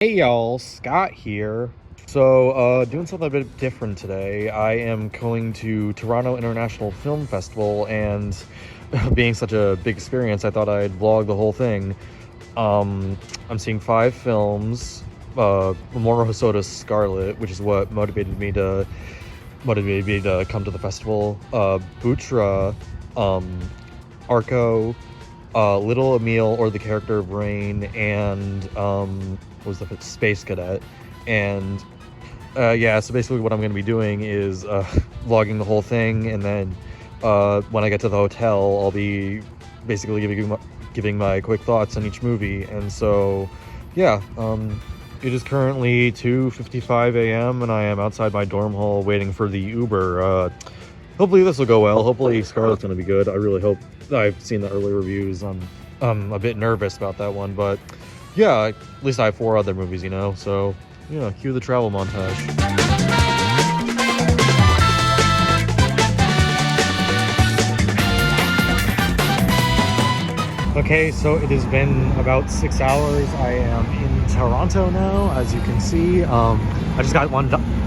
Hey y'all, Scott here. So, doing something a bit different today. I am going to Toronto International Film Festival, and being such a big experience, I thought I'd vlog the whole thing. I'm seeing 5 films. Mamoru Hosoda's Scarlet, which is what motivated me to come to the festival. Bouchra, Arco, Little Emile, or the character of Rain, and was the Space Cadet. And yeah, so basically what I'm going to be doing is vlogging the whole thing, and then when I get to the hotel, I'll be basically giving my quick thoughts on each movie. And so yeah, it is currently 2:55 a.m. and I am outside my dorm hall waiting for the Uber. Hopefully this will go well. Hopefully Scarlet's going to be good. I really hope. I've seen the early reviews. I'm a bit nervous about that one, but yeah, at least I have 4 other movies, so yeah, cue the travel montage. Okay, so it has been about 6 hours. I am in Toronto now, as you can see. I just got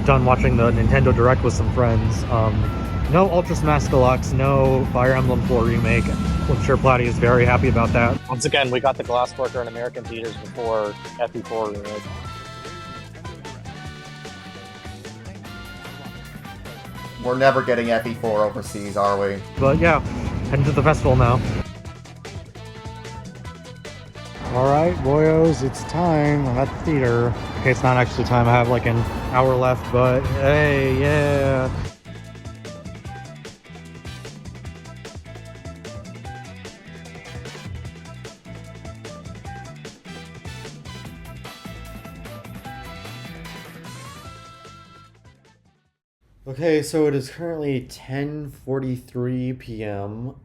done watching the Nintendo Direct with some friends. No Ultra Smash Deluxe, no Fire Emblem 4 Remake. I'm sure Platy is very happy about that. Once again, we got the Glass Worker in American theaters before FE4 Remake. We're never getting FE4 overseas, are we? But yeah, heading to the festival now. Alright, boyos, it's time. I'm at the theater. Okay, it's not actually time. I have like an hour left, but hey, yeah. Okay, so it is currently 10:43 p.m.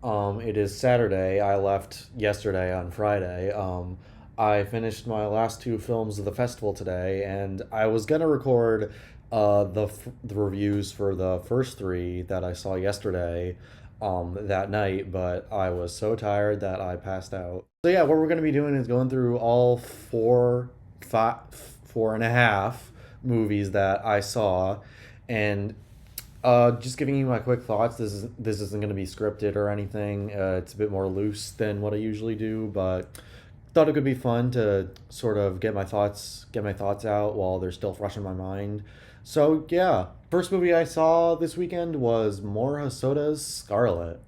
It is Saturday. I left yesterday on Friday. I finished my last 2 films of the festival today, and I was gonna record the reviews for the first 3 that I saw yesterday that night, but I was so tired that I passed out. So yeah, what we're gonna be doing is going through all 4.5 movies that I saw, and just giving you my quick thoughts. This isn't going to be scripted or anything. It's a bit more loose than what I usually do, but thought it could be fun to sort of get my thoughts out while they're still fresh in my mind. So yeah, first movie I saw this weekend was Mamoru Hosoda's Scarlet.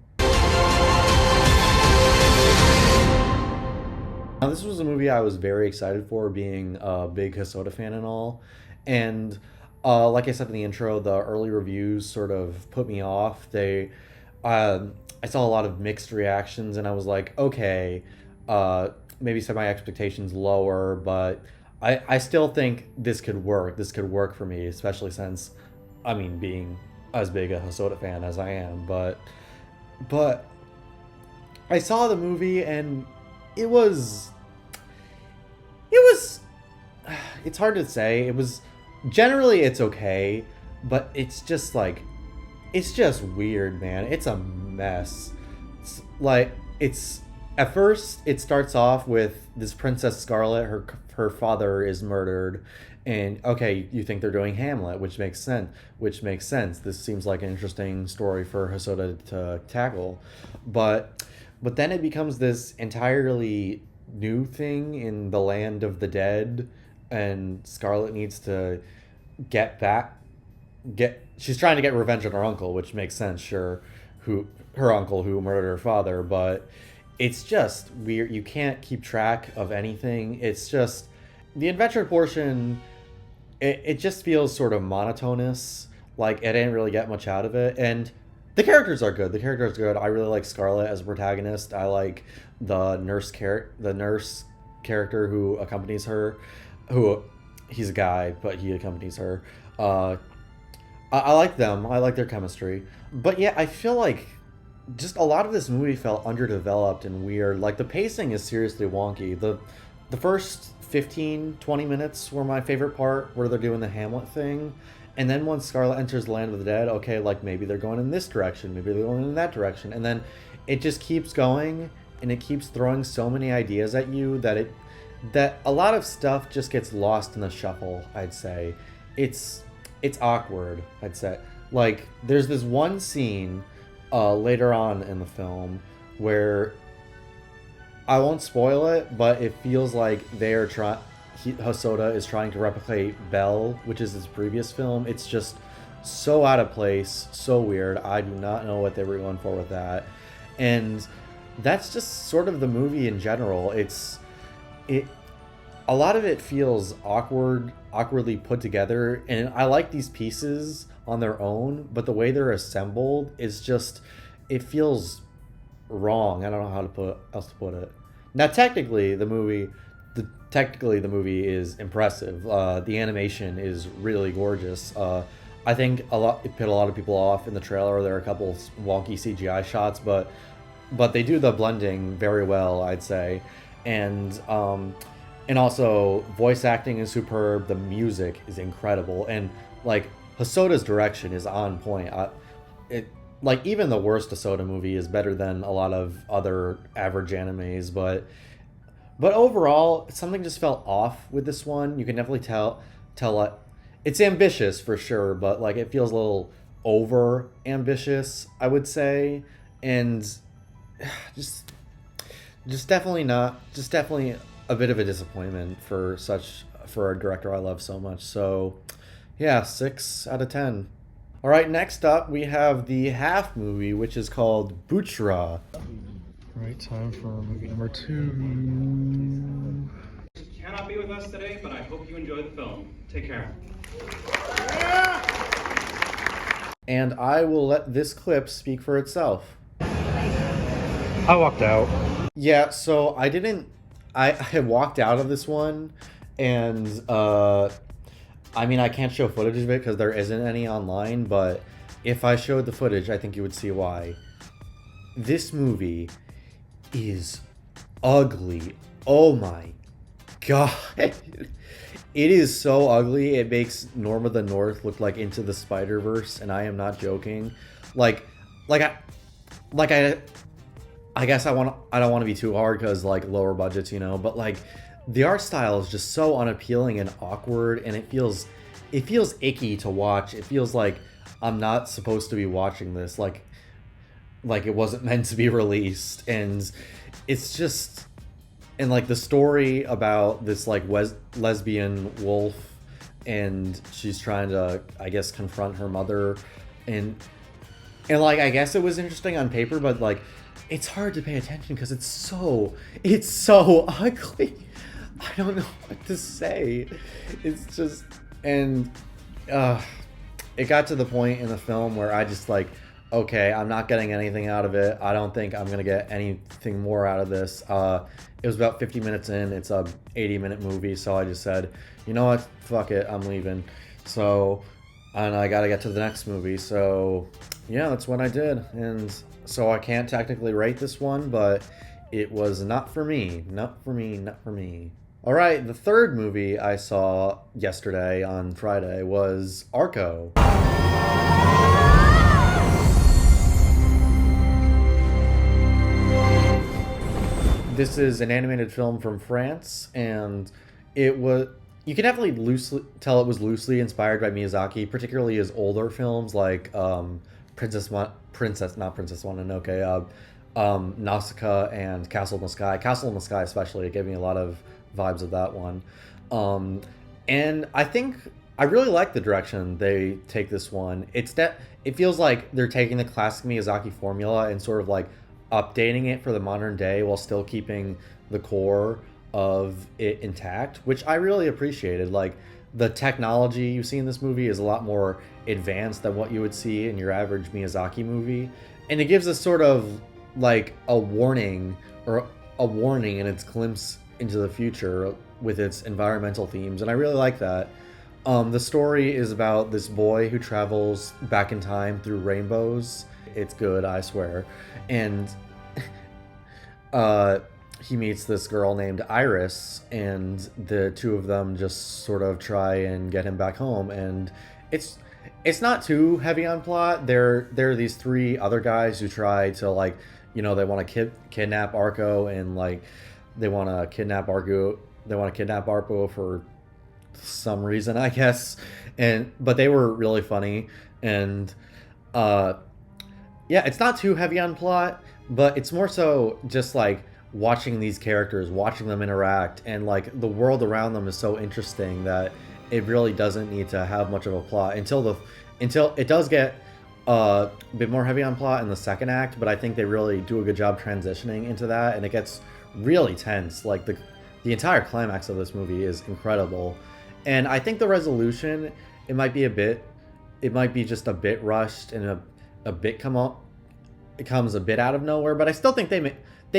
Now, this was a movie I was very excited for, being a big Hosoda fan and all, and like I said in the intro, the early reviews sort of put me off. I saw a lot of mixed reactions, and I was like, okay, maybe set my expectations lower, but I still think this could work. This could work for me, especially since, I mean, being as big a Hosoda fan as I am. But I saw the movie, and it was, it's hard to say. It was. Generally, it's okay, but it's just weird, man. It's a mess. At first, it starts off with this Princess Scarlet. Her father is murdered, and okay, you think they're doing Hamlet, which makes sense. This seems like an interesting story for Hosoda to tackle, but then it becomes this entirely new thing in the land of the dead, and Scarlet needs to she's trying to get revenge on her uncle, which makes sense, sure, her uncle who murdered her father, but it's just weird. You can't keep track of anything. It's just the adventure portion, it just feels sort of monotonous. Like, I didn't really get much out of it, and the characters are good. I really like Scarlet as a protagonist. I like the nurse character who accompanies her, who he's a guy, but he accompanies her. I like them. I like their chemistry. But yeah, I feel like just a lot of this movie felt underdeveloped and weird. Like, the pacing is seriously wonky. The first 15-20 minutes were my favorite part, where they're doing the Hamlet thing. And then once Scarlet enters the land of the dead, okay, like, maybe they're going in this direction, maybe they're going in that direction. And then it just keeps going, and it keeps throwing so many ideas at you that that a lot of stuff just gets lost in the shuffle, I'd say. It's awkward, I'd say. Like, there's this one scene later on in the film where I won't spoil it, but it feels like Hosoda is trying to replicate Belle, which is his previous film. It's just so out of place, so weird. I do not know what they were going for with that. And that's just sort of the movie in general. A lot of it feels awkwardly put together, and I like these pieces on their own, but the way they're assembled is just, it feels wrong. I don't know how else to put it. Now, technically, the movie is impressive. The animation is really gorgeous. I think it put a lot of people off in the trailer. There are a couple wonky CGI shots, but they do the blending very well, I'd say. And also voice acting is superb. The music is incredible, and like Hosoda's direction is on point. Like, even the worst Hosoda movie is better than a lot of other average animes, but overall, something just felt off with this one. You can definitely tell it's ambitious for sure, but like it feels a little over ambitious, I would say, and just definitely a bit of a disappointment for a director I love so much. So yeah, 6 out of 10. All right, next up we have the half movie, which is called Bouchra. Right, time for movie number 2. Cannot be with us today, but I hope you enjoy the film. Take care. And I will let this clip speak for itself. I walked out. Yeah, so I had walked out of this one, and I mean, I can't show footage of it because there isn't any online, but if I showed the footage, I think you would see why. This movie is ugly. Oh my god. It is so ugly. It makes Norm of the North look like Into the Spider-Verse, and I am not joking. I guess I don't want to be too hard because like lower budgets, but like the art style is just so unappealing and awkward, and it feels icky to watch. It feels like I'm not supposed to be watching this, like it wasn't meant to be released. And it's just, and like the story about this like lesbian wolf, and she's trying to, I guess, confront her mother, and like I guess it was interesting on paper, but like it's hard to pay attention because it's so ugly. I don't know what to say. It's just, and it got to the point in the film where I just like, okay, I'm not getting anything out of it. I don't think I'm gonna get anything more out of this. It was about 50 minutes in. It's a 80-minute movie, so I just said, you know what, fuck it, I'm leaving. So, and I gotta get to the next movie. So yeah, that's what I did. And so I can't technically rate this one, but it was not for me. All right, the third movie I saw yesterday on Friday was Arco. This is an animated film from France, and you can definitely tell it was loosely inspired by Miyazaki, particularly his older films like Nausicaa and Castle in the Sky. Castle in the Sky especially, it gave me a lot of vibes of that one. And I think I really like the direction they take this one. It feels like they're taking the classic Miyazaki formula and sort of like updating it for the modern day while still keeping the core of it intact, which I really appreciated. Like, the technology you see in this movie is a lot more advanced than what you would see in your average Miyazaki movie, and it gives us sort of like a warning in its glimpse into the future with its environmental themes, and I really like that. The story is about this boy who travels back in time through rainbows. It's good, I swear. And he meets this girl named Iris, and the two of them just sort of try and get him back home. And it's not too heavy on plot. There are these 3 other guys who try to, like, they want to kidnap Arco, and like they want to kidnap they want to kidnap Arco for some reason, I guess. But they were really funny, and yeah, it's not too heavy on plot, but it's more so just like watching these characters, watching them interact, and like the world around them is so interesting that it really doesn't need to have much of a plot until it does get a bit more heavy on plot in the second act. But I think they really do a good job transitioning into that, and it gets really tense. Like the entire climax of this movie is incredible, and I think the resolution, it might be just a bit rushed and a bit it comes a bit out of nowhere, but I still think they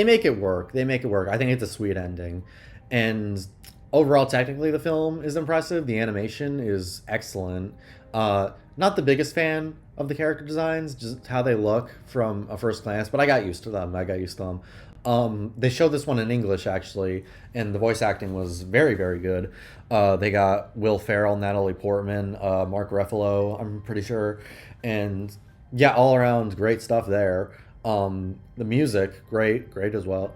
make it work. They make it work. I think it's a sweet ending, and overall, technically, the film is impressive. The animation is excellent. Not the biggest fan of the character designs, just how they look from a first glance, but I got used to them. They showed this one in English, actually, and the voice acting was very, very good. They got Will Ferrell, Natalie Portman, Mark Ruffalo, I'm pretty sure, and yeah, all around great stuff there. The music, great as well.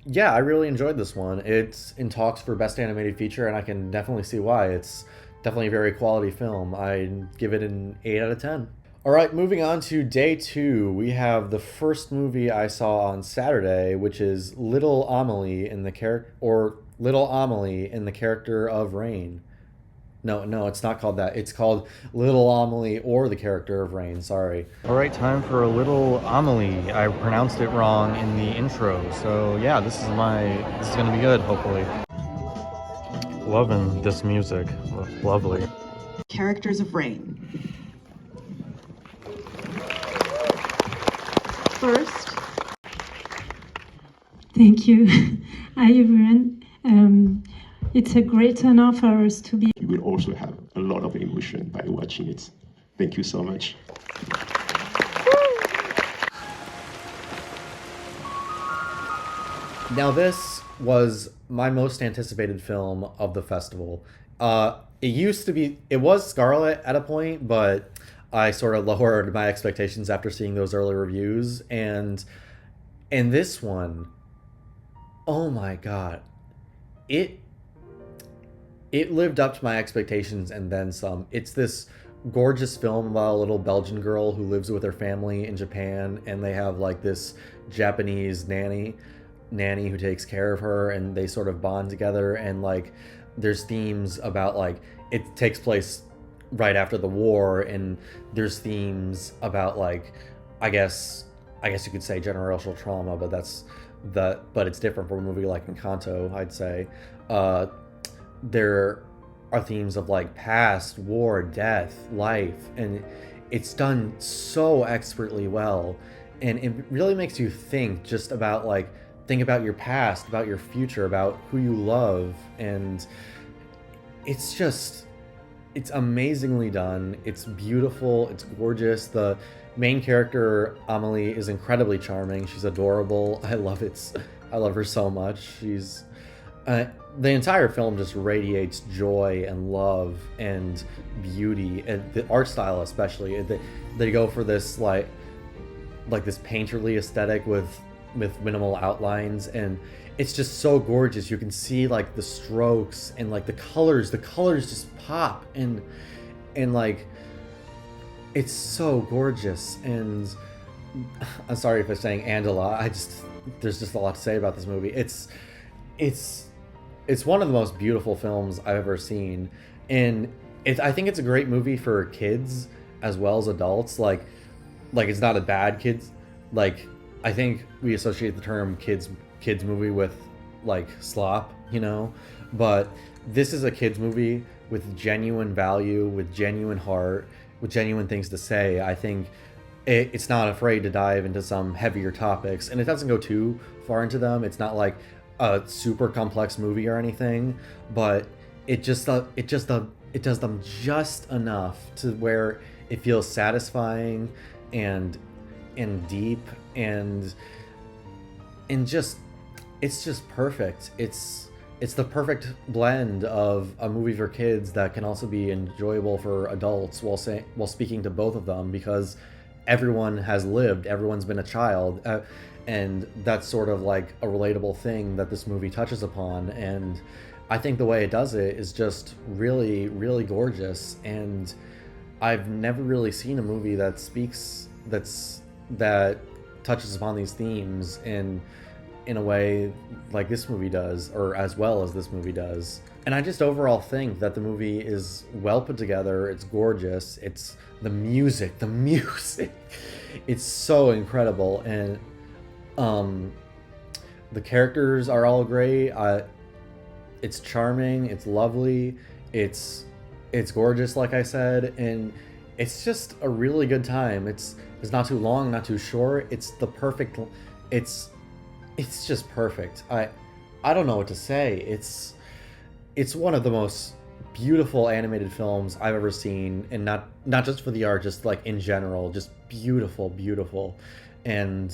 Yeah, I really enjoyed this one. It's in talks for Best Animated Feature, and I can definitely see why. It's definitely a very quality film. I give it an 8 out of 10. All right, moving on to day 2, we have the first movie I saw on Saturday, which is Little Amélie in the character of Rain. No, it's not called that. It's called Little Amélie or the character of Rain, sorry. All right, time for a Little Amélie. I pronounced it wrong in the intro, so yeah, this is gonna be good, hopefully. Loving this music, lovely. Characters of Rain. First. Thank you. Hi everyone. It's a great honor for us to be. You will also have a lot of emotion by watching it. Thank you so much. Now this was my most anticipated film of the festival. It was Scarlet at a point, but I sort of lowered my expectations after seeing those early reviews, and this one, oh my god, it lived up to my expectations and then some. It's this gorgeous film about a little Belgian girl who lives with her family in Japan, and they have like this Japanese nanny who takes care of her, and they sort of bond together, and like there's themes about like it takes place right after the war, and there's themes about like I guess you could say generational trauma, but but it's different from a movie like Encanto, I'd say. There are themes of like past, war, death, life, and it's done so expertly well, and it really makes you think about your past, about your future, about who you love, and it's amazingly done. It's beautiful, it's gorgeous. The main character, Amélie, is incredibly charming. She's adorable. I love her so much. She's the entire film just radiates joy and love and beauty, and the art style especially. They go for this like this painterly aesthetic with minimal outlines, and it's just so gorgeous. You can see like the strokes and like the colors just pop, and like it's so gorgeous. And I'm sorry if I'm saying "and" a lot. There's just a lot to say about this movie. It's one of the most beautiful films I've ever seen, and I think it's a great movie for kids as well as adults. Like it's not a bad kids. Like I think we associate the term kids movie with like slop, but this is a kids movie with genuine value, with genuine heart, with genuine things to say. I think it's not afraid to dive into some heavier topics, and it doesn't go too far into them. It's not like a super complex movie or anything, but it does them just enough to where it feels satisfying and deep, and just it's just perfect. It's the perfect blend of a movie for kids that can also be enjoyable for adults while speaking to both of them, because everyone has lived, everyone's been a child, and that's sort of like a relatable thing that this movie touches upon. And I think the way it does it is just really, really gorgeous. And I've never really seen a movie that that touches upon these themes in a way like this movie does, or as well as this movie does. And I just overall think that the movie is well put together. It's gorgeous. It's the music, it's so incredible. And the characters are all great. It's charming, it's lovely, it's gorgeous, like I said, and it's just a really good time. It's not too long, not too short. It's the perfect. It's just perfect. I don't know what to say. It's one of the most beautiful animated films I've ever seen, and not just for the art, just like in general, just beautiful. And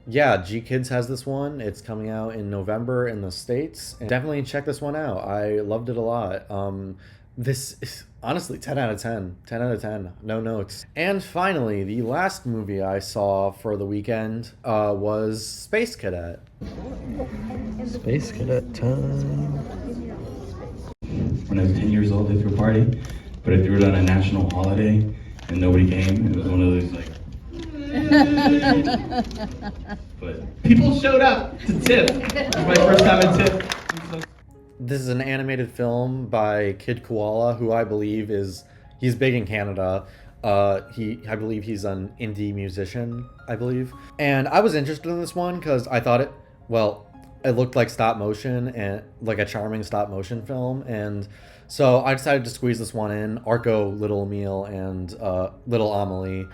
yeah, G Kids has this one. It's coming out in November in the States. And definitely check this one out. I loved it a lot. This is honestly 10 out of 10. 10 out of 10. No notes. And finally, the last movie I saw for the weekend was Space Cadet. Space Cadet time. When I was 10 years old, I threw a party, but I threw it on a national holiday, and nobody came. It was one of those like. But people showed up to TIFF. It was my first time at TIFF. This is an animated film by Kid Koala, who I believe he's big in Canada. I believe he's an indie musician, I believe. And I was interested in this one because I thought it looked like stop motion, and like a charming stop motion film. And so I decided to squeeze this one in. Arco, Little Emile, and Little Amélie.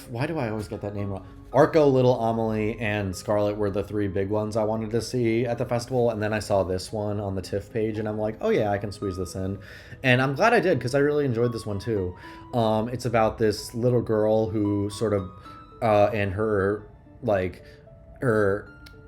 Why do I always get that name wrong? Arco, Little Amélie, and Scarlet were the three big ones I wanted to see at the festival, and then I saw this one on the TIFF page, and I'm like, oh yeah, I can squeeze this in. And I'm glad I did, because I really enjoyed this one too. It's about this little girl who sort of, and her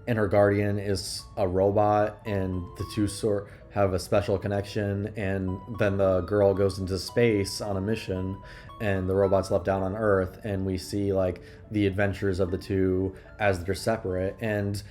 guardian is a robot, and the two sort have a special connection, and then the girl goes into space on a mission, and the robot's left down on Earth, and we see like the adventures of the two as they're separate. And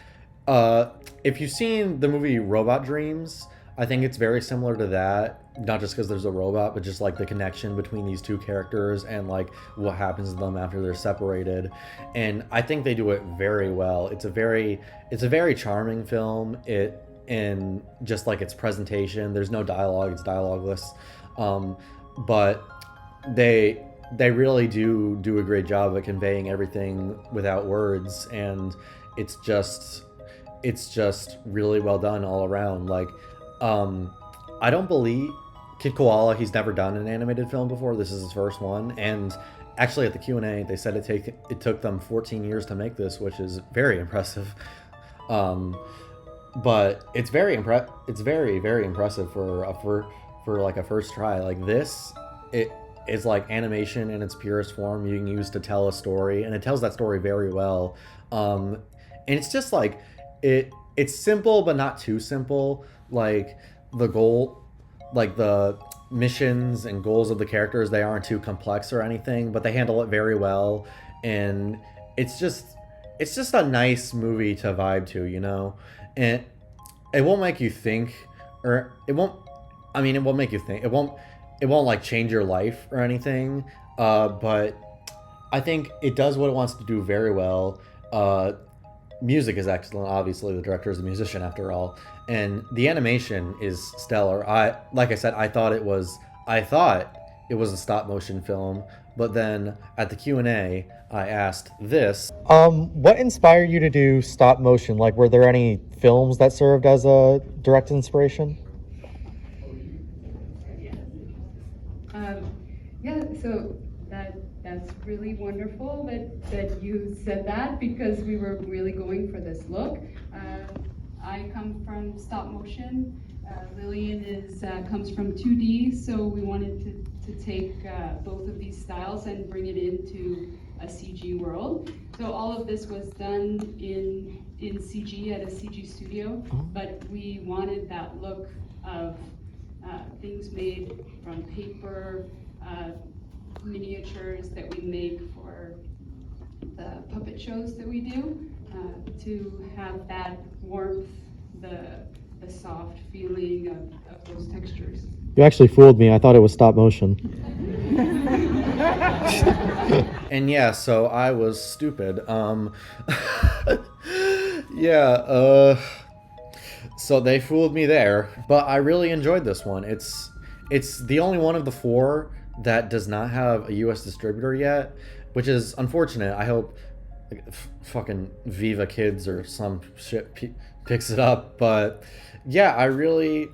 if you've seen the movie Robot Dreams, I think it's very similar to that, not just because there's a robot, but just like the connection between these two characters and like what happens to them after they're separated. And I think they do it very well. It's a very charming film. In just like its presentation, there's no dialogue, it's dialogueless, but they really do a great job at conveying everything without words, and it's just really well done all around. Like I don't believe Kid Koala, he's never done an animated film before. This is his first one, and actually at the Q&A they said it took them 14 years to make this, which is very impressive. But it's very very impressive for like a first try. Like this, it is like animation in its purest form you can use to tell a story, and it tells that story very well. And it's just like it's simple but not too simple. Like the missions and goals of the characters, they aren't too complex or anything, but they handle it very well. And it's just a nice movie to vibe to, you know? And it won't make you think, or it won't make you think. It won't like change your life or anything, but I think it does what it wants to do very well. Music is excellent. Obviously, the director is a musician after all, and the animation is stellar. Like I said, I thought it was a stop motion film, but then at the Q&A, I asked this. What inspired you to do stop motion? Like, were there any films that served as a direct inspiration? Yeah, so that's really wonderful that you said that, because we were really going for this look. I come from stop motion. Lillian comes from 2D, so we wanted to take both of these styles and bring it into a CG world. So all of this was done in CG at a CG studio, but we wanted that look of things made from paper, miniatures that we make for the puppet shows that we do. to have that warmth, the soft feeling of those textures. You actually fooled me. I thought it was stop motion. And yeah, so I was stupid. Yeah, so they fooled me there, but I really enjoyed this one. It's the only one of the 4 that does not have a US distributor yet, which is unfortunate. I hope fucking Viva Kids or some shit picks it up, but yeah, I really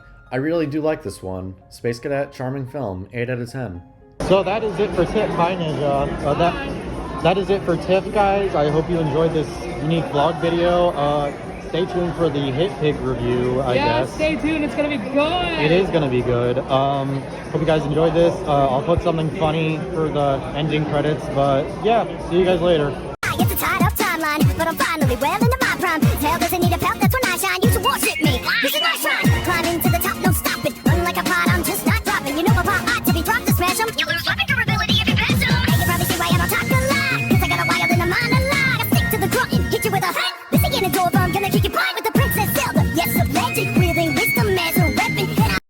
do like this one. Space Cadet, charming film, 8 out of 10. So that is it for TIFF. Hi, Ninja. That is it for TIFF, guys. I hope you enjoyed this unique vlog video. Stay tuned for the Hit Pig review, I guess. Yeah, stay tuned. It's going to be good. It is going to be good. Hope you guys enjoyed this. I'll put something funny for the ending credits, but yeah, see you guys later. It's a tied up timeline, but I'm finally well into my prime. Hell doesn't need a